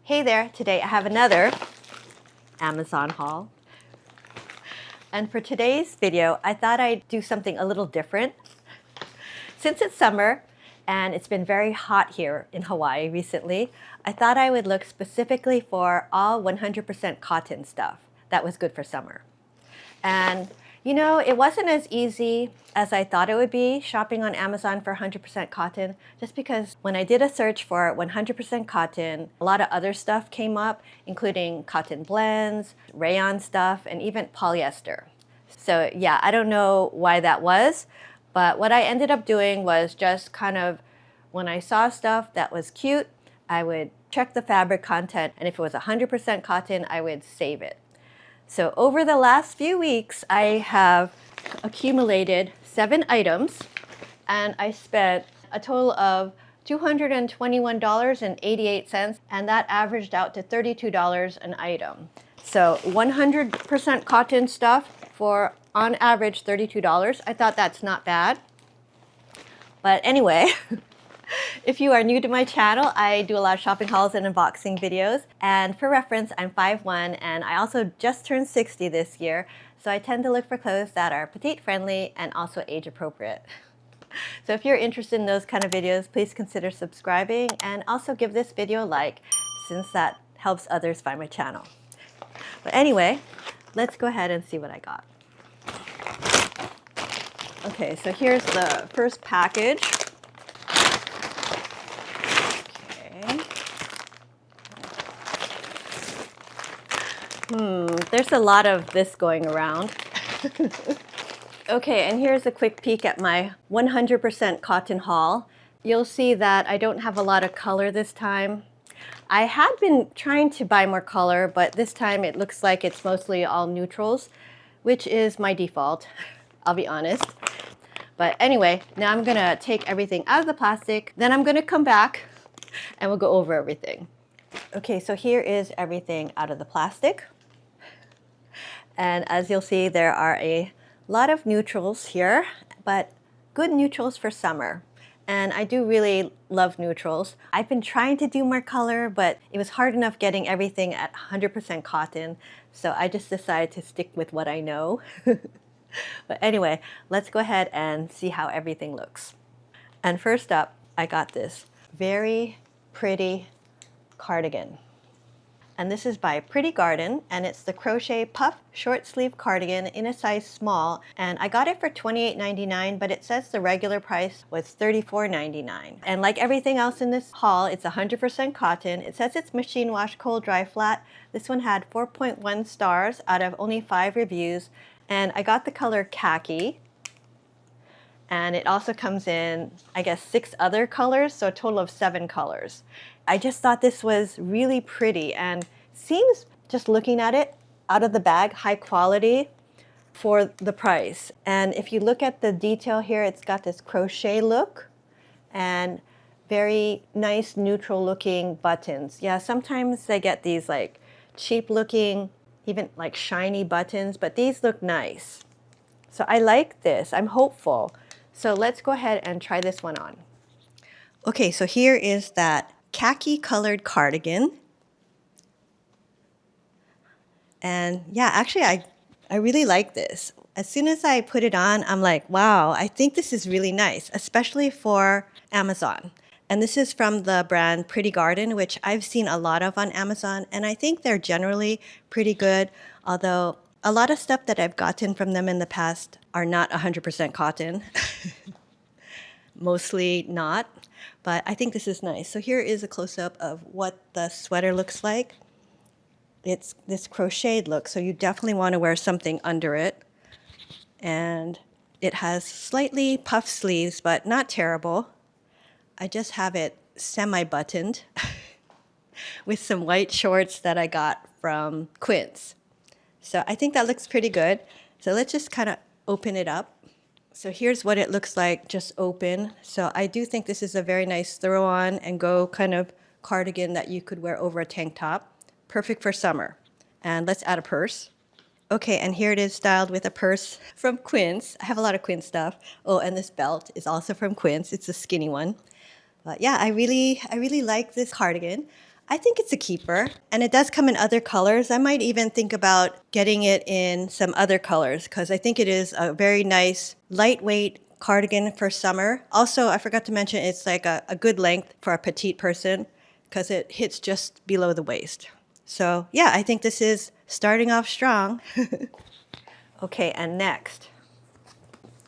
Hey there, today I have another Amazon haul. And for today's video, I thought I'd do something a little different. Since it's summer and it's been very hot here in Hawaii recently, I thought I would look specifically for all 100% cotton stuff that was good for summer. And you know, it wasn't as easy as I thought it would be shopping on Amazon for 100% cotton, just because when I did a search for 100% cotton, a lot of other stuff came up, including cotton blends, rayon stuff, and even polyester. So yeah, I don't know why that was, but what I ended up doing was just kind of, when I saw stuff that was cute, I would check the fabric content, and if it was 100% cotton, I would save it. So over the last few weeks, I have accumulated 7 items, and I spent a total of $221.88, and that averaged out to $32 an item. So 100% cotton stuff for, on average, $32. I thought that's not bad. But anyway, if you are new to my channel, I do a lot of shopping hauls and unboxing videos. And for reference, I'm 5'1", and I also just turned 60 this year. So I tend to look for clothes that are petite friendly and also age appropriate. So if you're interested in those kind of videos, please consider subscribing and also give this video a like, since that helps others find my channel. But anyway, let's go ahead and see what I got. Okay, so here's the first package. There's a lot of this going around. Okay, and here's a quick peek at my 100% cotton haul. You'll see that I don't have a lot of color this time. I had been trying to buy more color, but this time it looks like it's mostly all neutrals, which is my default, I'll be honest. But anyway, now I'm gonna take everything out of the plastic, then I'm gonna come back and we'll go over everything. Okay, so here is everything out of the plastic. And as you'll see, there are a lot of neutrals here, but good neutrals for summer. And I do really love neutrals. I've been trying to do more color, but it was hard enough getting everything at 100% cotton. So I just decided to stick with what I know. But anyway, let's go ahead and see how everything looks. And first up, I got this very pretty cardigan. And this is by PRETTYGARDEN, and it's the crochet puff short sleeve cardigan in a size small. And I got it for $28.99, but it says the regular price was $34.99. And like everything else in this haul, it's 100% cotton. It says it's machine wash, cold dry, flat. This one had 4.1 stars out of only 5 reviews. And I got the color khaki. And it also comes in, I guess, 6 other colors, so a total of 7 colors. I just thought this was really pretty and seems, just looking at it out of the bag, high quality for the price. And if you look at the detail here, it's got this crochet look and very nice neutral looking buttons. Yeah, sometimes they get these like cheap looking, even like shiny buttons, but these look nice. So I like this, I'm hopeful. So let's go ahead and try this one on. Okay, so here is that khaki colored cardigan. And yeah, actually I really like this. As soon as I put it on, I'm like, wow, I think this is really nice, especially for Amazon. And this is from the brand PRETTYGARDEN, which I've seen a lot of on Amazon, and I think they're generally pretty good, although a lot of stuff that I've gotten from them in the past are not 100% cotton. Mostly not, but I think this is nice. So here is a close-up of what the sweater looks like. It's this crocheted look, so you definitely want to wear something under it. And it has slightly puffed sleeves, but not terrible. I just have it semi-buttoned with some white shorts that I got from Quince. So I think that looks pretty good. So let's just kind of open it up. So here's what it looks like just open. So I do think this is a very nice throw on and go kind of cardigan that you could wear over a tank top. Perfect for summer. And let's add a purse. Okay, and here it is styled with a purse from Quince. I have a lot of Quince stuff. Oh, and this belt is also from Quince. It's a skinny one. But yeah, I really like this cardigan. I think it's a keeper, and it does come in other colors. I might even think about getting it in some other colors because I think it is a very nice, lightweight cardigan for summer. Also, I forgot to mention it's like a good length for a petite person because it hits just below the waist. So yeah, I think this is starting off strong. Okay, and next,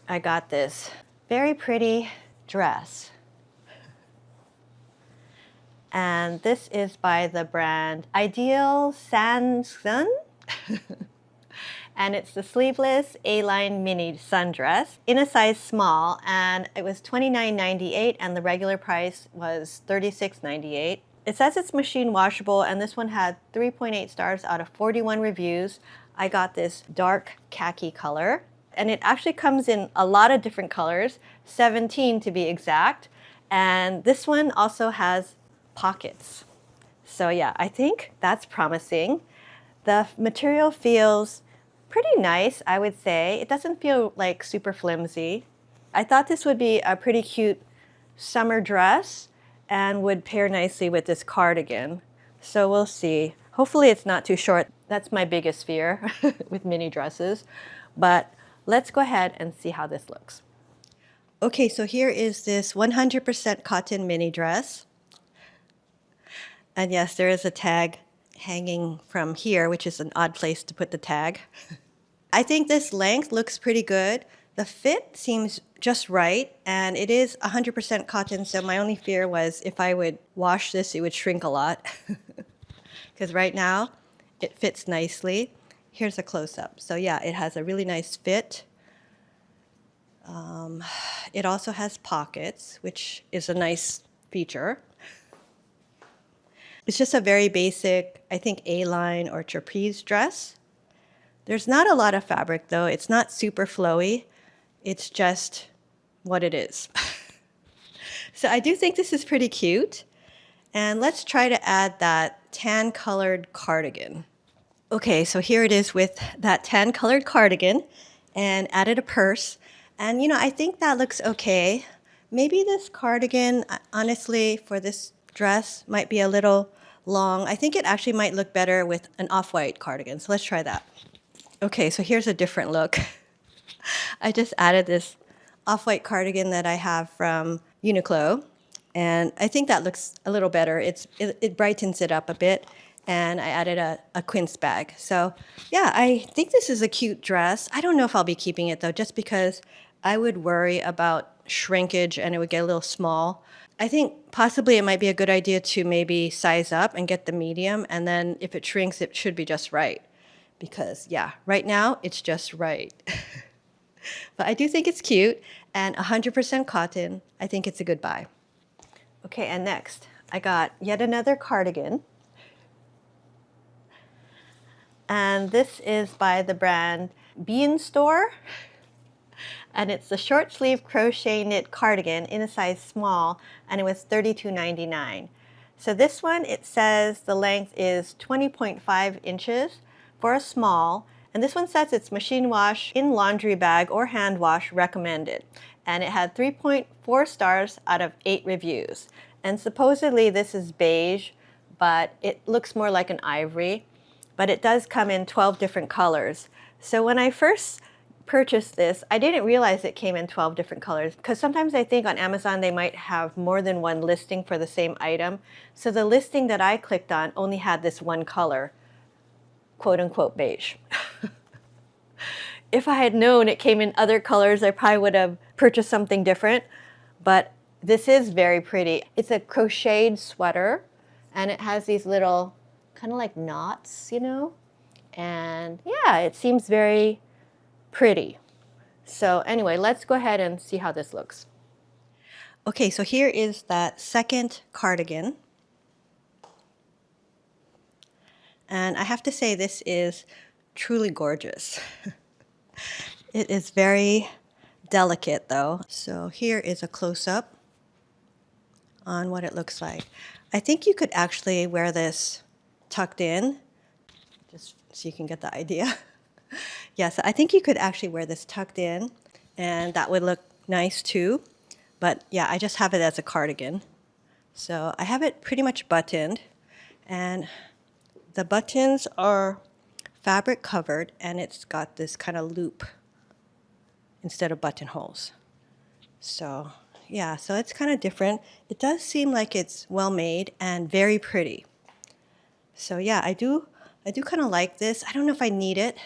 I got this very pretty dress. And this is by the brand IDEALSANXUN. And it's the sleeveless A-line mini sundress in a size small, and it was $29.98 and the regular price was $36.98. It says it's machine washable, and this one had 3.8 stars out of 41 reviews. I got this dark khaki color, and it actually comes in a lot of different colors, 17 to be exact. And this one also has pockets. So yeah, I think that's promising. The material feels pretty nice, I would say. It doesn't feel like super flimsy. I thought this would be a pretty cute summer dress and would pair nicely with this cardigan. So we'll see. Hopefully it's not too short. That's my biggest fear with mini dresses. But let's go ahead and see how this looks. Okay, so here is this 100% cotton mini dress. And yes, there is a tag hanging from here, which is an odd place to put the tag. I think this length looks pretty good. The fit seems just right, and it is 100% cotton, so my only fear was if I would wash this, it would shrink a lot. Because right now, it fits nicely. Here's a close-up. So yeah, it has a really nice fit. It also has pockets, which is a nice feature. It's just a very basic, I think, A-line or trapeze dress. There's not a lot of fabric, though. It's not super flowy. It's just what it is. So I do think this is pretty cute. And let's try to add that tan-colored cardigan. Okay, so here it is with that tan-colored cardigan, and added a purse. And, you know, I think that looks okay. Maybe this cardigan, honestly, for this dress might be a little long. I think it actually might look better with an off-white cardigan. So let's try that. Okay, so here's a different look. I just added this off-white cardigan that I have from Uniqlo, and I think that looks a little better. It brightens it up a bit, and I added a quince bag. So yeah, I think this is a cute dress. I don't know if I'll be keeping it though, just because I would worry about shrinkage and it would get a little small. I think possibly it might be a good idea to maybe size up and get the medium, and then if it shrinks, it should be just right. Because yeah, right now it's just right. But I do think it's cute, and 100% cotton. I think it's a good buy. Okay, and next, I got yet another cardigan. And this is by the brand Bianstore. And it's the short sleeve crochet knit cardigan in a size small, and it was $32.99. So this one, it says the length is 20.5 inches for a small, and this one says it's machine wash, in laundry bag, or hand wash recommended. And it had 3.4 stars out of 8 reviews. And supposedly this is beige, but it looks more like an ivory. But it does come in 12 different colors. So when I first purchased this, I didn't realize it came in 12 different colors, because sometimes I think on Amazon they might have more than one listing for the same item. So the listing that I clicked on only had this one color, quote unquote beige. If I had known it came in other colors, I probably would have purchased something different. But this is very pretty. It's a crocheted sweater, and it has these little kind of like knots, you know? And yeah, it seems very pretty. So anyway, let's go ahead and see how this looks. Okay, so here is that second cardigan. And I have to say this is truly gorgeous. It is very delicate though. So here is a close-up on what it looks like. I think you could actually wear this tucked in, just so you can get the idea. Yes, I think you could actually wear this tucked in, and that would look nice too. But yeah, I just have it as a cardigan. So I have it pretty much buttoned, And the buttons are fabric covered, and it's got this kind of loop instead of buttonholes. So yeah, so it's kind of different. It does seem like it's well made and very pretty. So yeah, I do kind of like this. I don't know if I need it.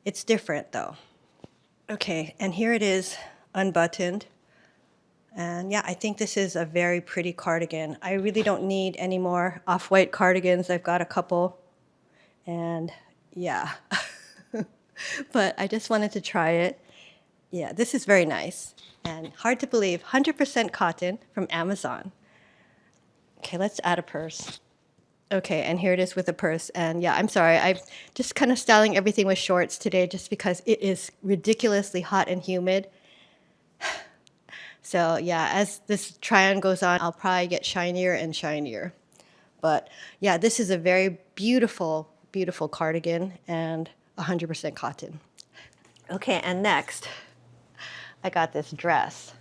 It's different though. Okay, and here it is unbuttoned. And yeah, I think this is a very pretty cardigan. I really don't need any more off-white cardigans. I've got a couple. And yeah, but I just wanted to try it. Yeah, this is very nice. And hard to believe, 100% cotton from Amazon. Okay, let's add a purse. Okay, and here it is with a purse. And yeah, I'm sorry, I'm just kind of styling everything with shorts today just because it is ridiculously hot and humid. So yeah, as this try-on goes on, I'll probably get shinier and shinier. But yeah, this is a very beautiful, beautiful cardigan and 100% cotton. Okay, and next, I got this dress.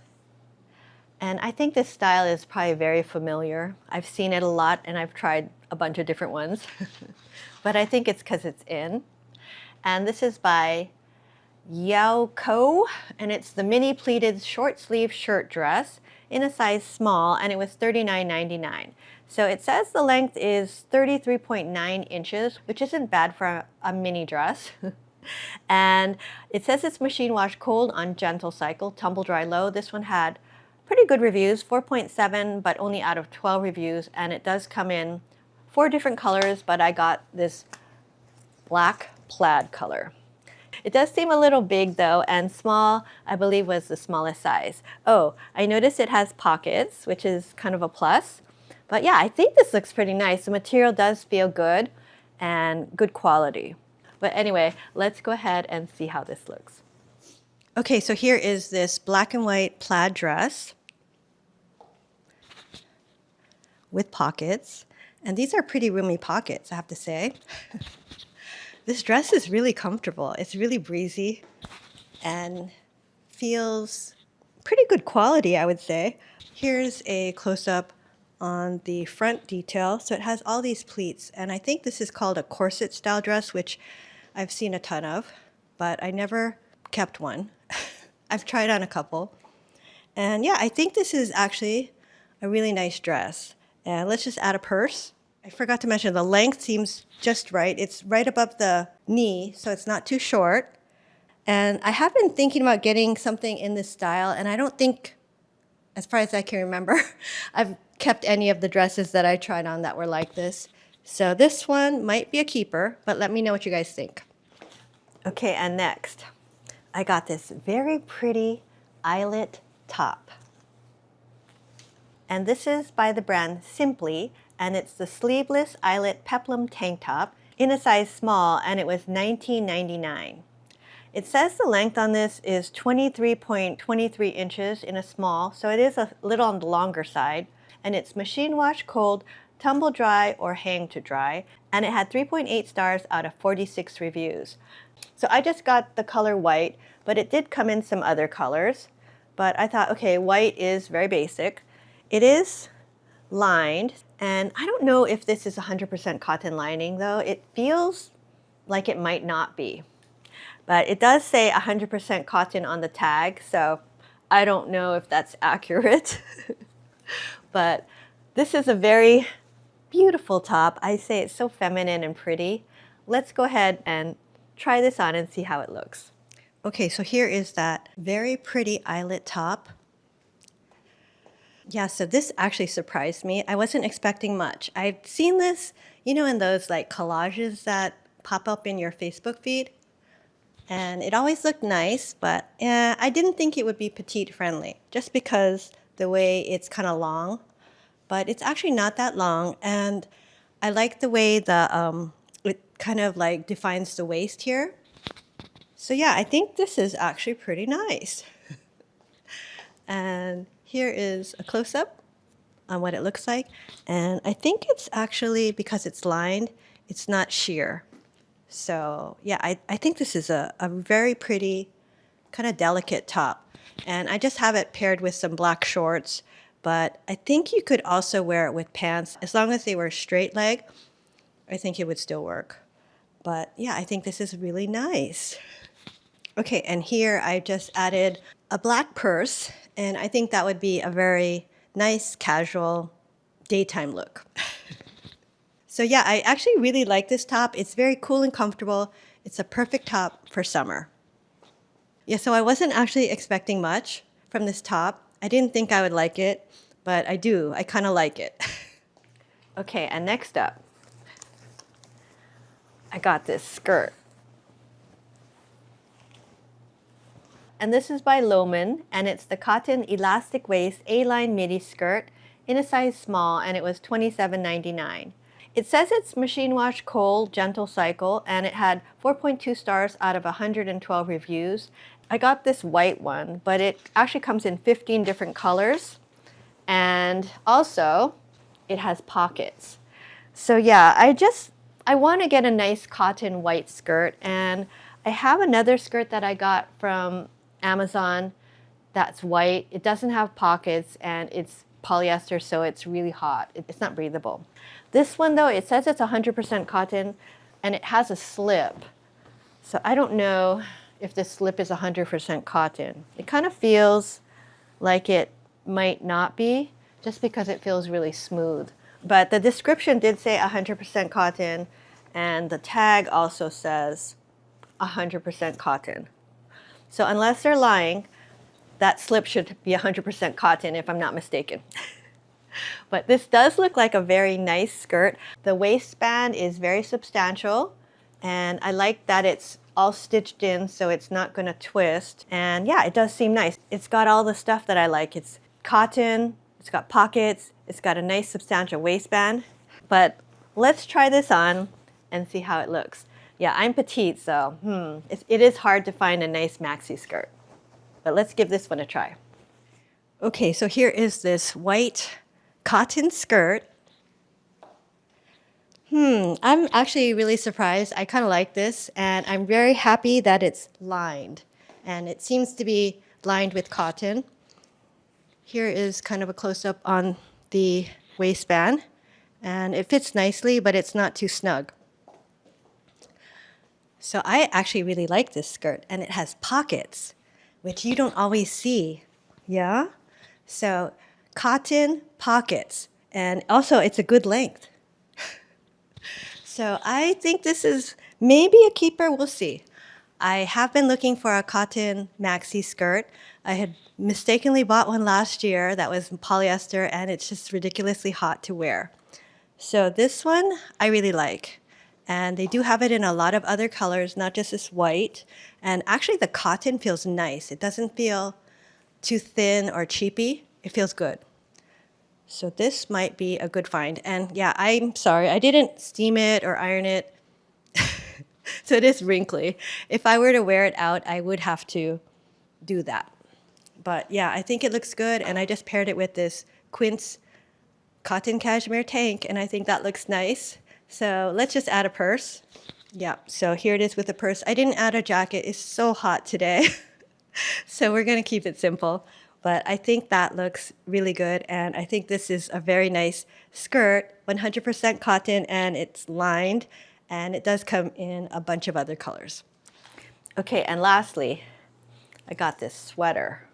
And I think this style is probably very familiar. I've seen it a lot and I've tried a bunch of different ones. But I think it's because it's in. And this is by Yeokou, and it's the mini pleated short sleeve shirt dress in a size small, and it was $39.99. So it says the length is 33.9 inches, which isn't bad for a mini dress. And it says it's machine wash cold on gentle cycle, tumble dry low. This one had pretty good reviews, 4.7, but only out of 12 reviews, and it does come in 4 different colors, but I got this black plaid color. It does seem a little big though, and small, I believe, was the smallest size. Oh, I noticed it has pockets, which is kind of a plus. But yeah, I think this looks pretty nice. The material does feel good and good quality. But anyway, let's go ahead and see how this looks. Okay, so here is this black and white plaid dress with pockets. And these are pretty roomy pockets, I have to say. This dress is really comfortable. It's really breezy and feels pretty good quality, I would say. Here's a close-up on the front detail. So it has all these pleats, and I think this is called a corset style dress, which I've seen a ton of, but I never kept one. I've tried on a couple. And yeah, I think this is actually a really nice dress. And let's just add a purse. I forgot to mention the length seems just right. It's right above the knee, so it's not too short. And I have been thinking about getting something in this style, and I don't think, as far as I can remember, I've kept any of the dresses that I tried on that were like this. So this one might be a keeper, but let me know what you guys think. Okay, and next, I got this very pretty eyelet top. And this is by the brand Simplee, and it's the sleeveless eyelet peplum tank top in a size small, and it was $19.99. It says the length on this is 23.23 inches in a small, so it is a little on the longer side, and it's machine wash cold, tumble dry, or hang to dry, and it had 3.8 stars out of 46 reviews. So I just got the color white, but it did come in some other colors. But I thought, okay, white is very basic. It is lined, and I don't know if this is 100% cotton lining though. It feels like it might not be. But it does say 100% cotton on the tag, so I don't know if that's accurate. But this is a very beautiful top. I say it's so feminine and pretty. Let's go ahead and try this on and see how it looks. Okay, so here is that very pretty eyelet top. Yeah, so this actually surprised me. I wasn't expecting much. I've seen this, you know, in those like collages that pop up in your Facebook feed. And it always looked nice, but I didn't think it would be petite friendly just because the way it's kind of long. But it's actually not that long, and I like the way the it kind of like defines the waist here. So yeah, I think this is actually pretty nice. And here is a close-up on what it looks like. And I think it's actually, because it's lined, it's not sheer. So yeah, I think this is a very pretty, kind of delicate top. And I just have it paired with some black shorts, but I think you could also wear it with pants as long as they were straight leg. I think it would still work. But yeah, I think this is really nice. Okay, and here I just added a black purse, and I think that would be a very nice, casual, daytime look. So yeah, I actually really like this top. It's very cool and comfortable. It's a perfect top for summer. Yeah, so I wasn't actually expecting much from this top. I didn't think I would like it, but I do. I kind of like it. Okay, and next up, I got this skirt. And this is by LOMON, and it's the cotton elastic waist A-line midi skirt in a size small, and it was $27.99. It says it's machine wash, cold, gentle cycle, and it had 4.2 stars out of 112 reviews. I got this white one, but it actually comes in 15 different colors, and also it has pockets. So yeah, I want to get a nice cotton white skirt, and I have another skirt that I got from Amazon that's white. It doesn't have pockets, and it's polyester, so it's really hot. It's not breathable. This one though, it says it's 100% cotton, and it has a slip. So I don't know if this slip is 100% cotton. It kind of feels like it might not be, just because it feels really smooth. But the description did say 100% cotton, and the tag also says 100% cotton. So unless they're lying, that slip should be 100% cotton if I'm not mistaken. But this does look like a very nice skirt. The waistband is very substantial, and I like that it's all stitched in so it's not going to twist. And yeah, it does seem nice. It's got all the stuff that I like. It's cotton, it's got pockets, it's got a nice substantial waistband. But let's try this on and see how it looks. Yeah, I'm petite, so it is hard to find a nice maxi skirt. But let's give this one a try. Okay, so here is this white cotton skirt. I'm actually really surprised. I kind of like this, and I'm very happy that it's lined. And it seems to be lined with cotton. Here is kind of a close-up on the waistband. And it fits nicely, but it's not too snug. So I actually really like this skirt, and it has pockets, which you don't always see. Yeah? So cotton pockets, and also it's a good length. So I think this is maybe a keeper. We'll see. I have been looking for a cotton maxi skirt. I had mistakenly bought one last year that was polyester, and it's just ridiculously hot to wear. So this one I really like. And they do have it in a lot of other colors, not just this white. And actually the cotton feels nice. It doesn't feel too thin or cheapy. It feels good. So this might be a good find. And yeah, I'm sorry, I didn't steam it or iron it. So it is wrinkly. If I were to wear it out, I would have to do that. But yeah, I think it looks good. And I just paired it with this Quince cotton cashmere tank, and I think that looks nice. So let's just add a purse. Yeah, so here it is with a purse. I didn't add a jacket. It's so hot today. So we're going to keep it simple. But I think that looks really good, and I think this is a very nice skirt, 100% cotton, and it's lined, and it does come in a bunch of other colors. Okay, and lastly, I got this sweater.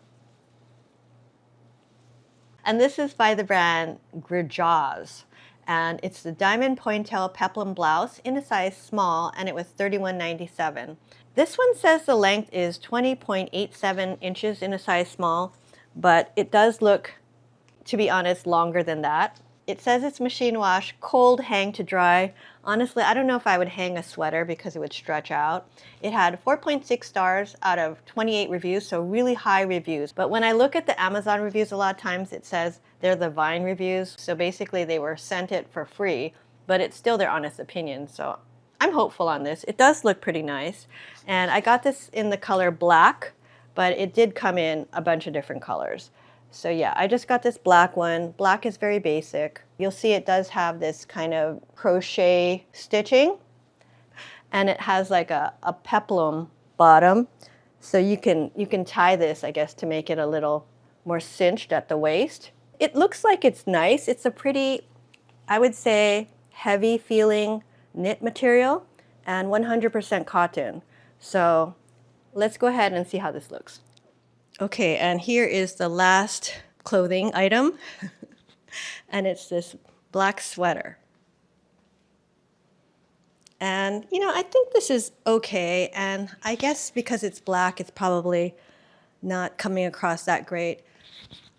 And this is by the brand Grijaaz. And it's the Diamond Pointelle Peplum blouse in a size small, and it was $31.97. This one says the length is 20.87 inches in a size small, but it does look, to be honest, longer than that. It says it's machine wash, cold, hang to dry. Honestly, I don't know if I would hang a sweater because it would stretch out. It had 4.6 stars out of 28 reviews, so really high reviews. But when I look at the Amazon reviews, a lot of times it says they're the Vine reviews. So basically they were sent it for free, but it's still their honest opinion. So I'm hopeful on this. It does look pretty nice. And I got this in the color black, but it did come in a bunch of different colors. So yeah, I just got this black one. Black is very basic. You'll see it does have this kind of crochet stitching, and it has like a peplum bottom. So you can tie this, I guess, to make it a little more cinched at the waist. It looks like it's nice. It's a pretty, I would say, heavy feeling knit material and 100% cotton. So let's go ahead and see how this looks. Okay, and here is the last clothing item. And it's this black sweater. And, you know, I think this is okay. And I guess because it's black, it's probably not coming across that great.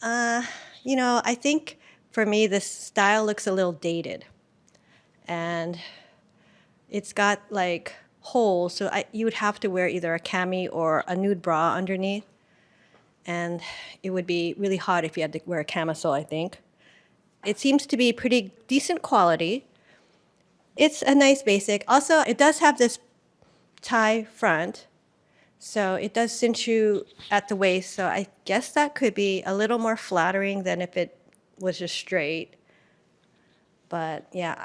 You know, I think for me, this style looks a little dated. And it's got like holes, so you would have to wear either a cami or a nude bra underneath. And it would be really hot if you had to wear a camisole, I think. It seems to be pretty decent quality. It's a nice basic. Also, it does have this tie front, so it does cinch you at the waist, so I guess that could be a little more flattering than if it was just straight. But yeah,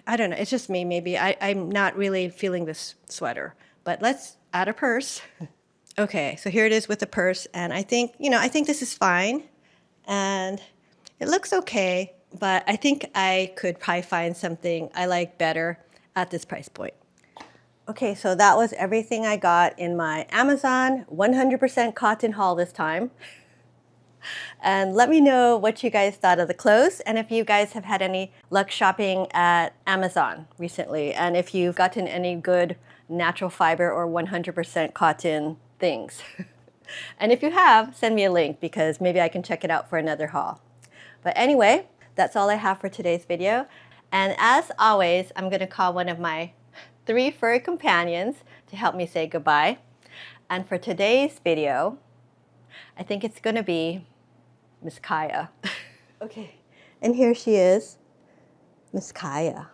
I don't know. It's just me, maybe. I'm not really feeling this sweater. But let's add a purse. Okay, so here it is with the purse, and I think, you know, I think this is fine, and it looks okay, but I think I could probably find something I like better at this price point. Okay, so that was everything I got in my Amazon 100% cotton haul this time. And let me know what you guys thought of the clothes, and if you guys have had any luck shopping at Amazon recently, and if you've gotten any good natural fiber or 100% cotton things. And if you have, send me a link because maybe I can check it out for another haul. But anyway, that's all I have for today's video. And as always, I'm going to call one of my 3 furry companions to help me say goodbye. And for today's video, I think it's going to be Miss Kaia. Okay, and here she is, Miss Kaia.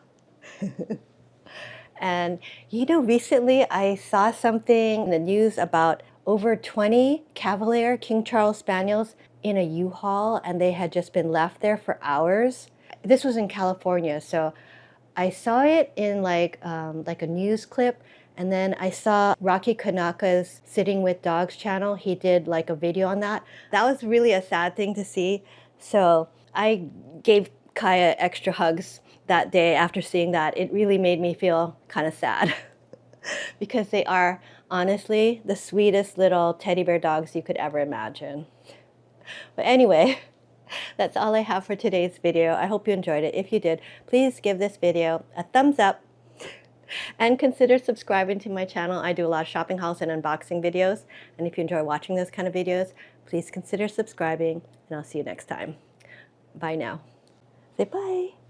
And you know, recently I saw something in the news about over 20 Cavalier King Charles Spaniels in a U-Haul, and they had just been left there for hours. This was in California, so I saw it in like a news clip, and then I saw Rocky Kanaka's Sitting with Dogs channel. He did like a video on that. That was really a sad thing to see. So I gave Kaia extra hugs that day after seeing that. It really made me feel kind of sad because they are honestly the sweetest little teddy bear dogs you could ever imagine. But anyway, that's all I have for today's video. I hope you enjoyed it. If you did, please give this video a thumbs up and consider subscribing to my channel. I do a lot of shopping hauls and unboxing videos. And if you enjoy watching those kind of videos, please consider subscribing, and I'll see you next time. Bye now. Say bye.